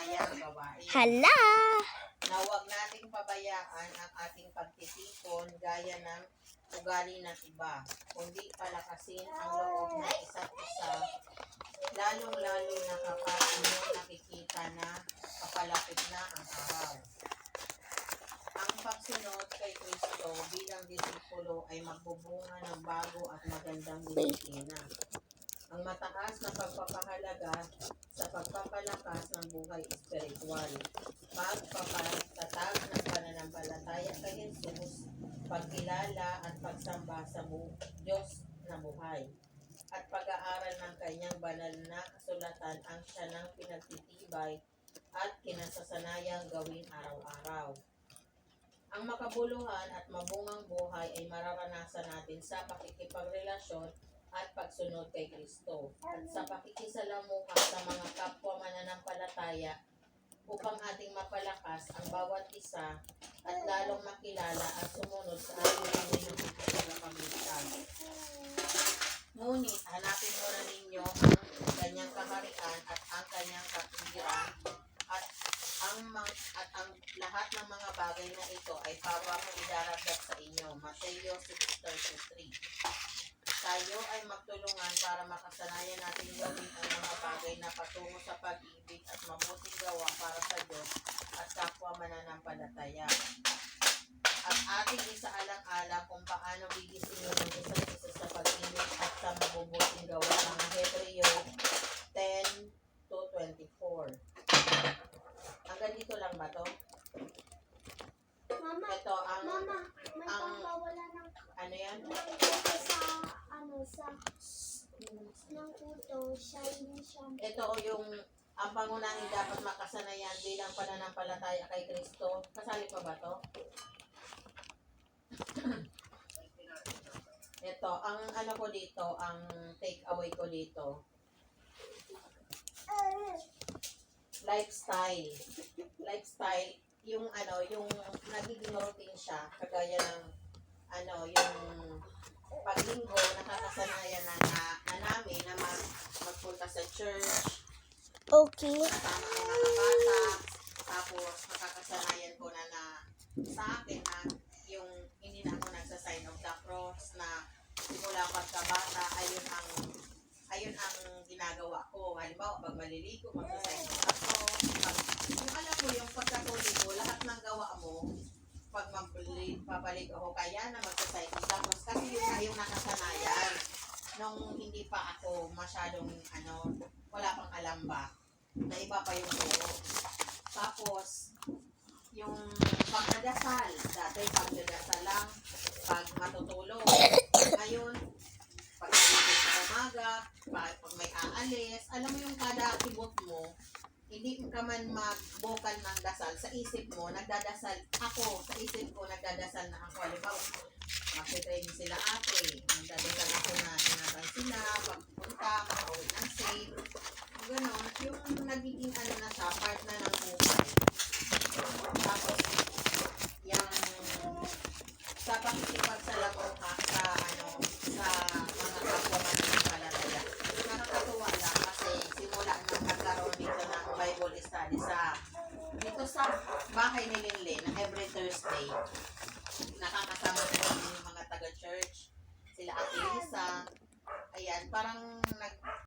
kanyang gawain. Hala! Na huwag nating pabayaan ang ating pagtitipon gaya ng ugali ng iba, kundi palakasin ang loob ng isa't isa, lalong-lalo na kapag inyong nakikita na papalapit na ang araw. Ang pagsunod kay Kristo bilang disipulo ay magbubunga ng bago at magandang disiplina. Ang mataas na pagpapahalaga sa pagpapalakas ng buhay espiritual, pagpapatatag ng pananampalataya kay Jesus, pagkilala at pagsamba sa Diyos na buhay, at pag-aaral ng kanyang banal na kasulatan ang siya ng pinagtitibay at kinasasanayang gawin araw-araw. Ang makabuluhan at mabungang buhay ay mararanasan natin sa pakikipagrelasyon at pagsunod kay Kristo at sa pakikisalamuha sa mga kapwa mananampalataya upang ating mapalakas ang bawat isa at lalong makilala at sumunod sa ating Panginoong Pagpapamitan. Ngunit hanapin mo na ninyo ang kanyang kaharian at ang kanyang kapinggiran at ang lahat ng mga bagay na ito ay para mo idaragdag sa inyo. Mateo 6:33. Tayo ay magtulungan para makasanayan natin gawin ang mga bagay na patungo sa pag-ibig at mabuting gawa para sa Diyos at kapwa mananampalataya. At ating isaalang-alang kung paano gigisingin ng isa't isa sa pag-ibig at sa mabubuting gawa ng Hebreo 10:24. Hanggang dito lang ba to? Mama, Ito ang Mama, may pagkawala ng ano yan? sa ng uto, shiny shampoo. Ito yung ang pangunahing dapat makasanayan bilang pananampalataya kay Kristo. Kasali pa ba to? Ito, ang ano ko dito, ang take away ko dito. Lifestyle. Lifestyle, yung ano, yung nagiging routine siya, kagaya ng ano, yung paglinggo, nakakasanayan na namin na magpunta sa church. Okay. Kasama ang mga bata. Tapos, nakakasanayan ko na sa akin na yung hindi na ako nagsa-sign of the cross na simula pagkabata, ayun ang ginagawa ko. Halimbawa, pag maliligo, magsa-sign of the cross. Yung alam mo, yung pagkatuli ko, lahat ng gawa mo, pag papalik ako kaya na magsa-sign of the cross. Kasi yun na yung nakasanayan. Nung hindi pa ako masyadong, wala pang alam ba, na iba pa yung turo. Tapos, yung pagdadasal, dati pagdadasal lang, pag matutulog. Ngayon, pag sa umaga, pag may aalis, alam mo yung kada kibot mo, hindi ka man magbukal ng dasal, sa isip mo, nagdadasal ako, sa isip ko, nagdadasal na ako. Halimbawa, magte-training sila ate, nagdadasal ako na ingatan sila, pagpunta, makauwi ng safe. Ganon, yung nagiging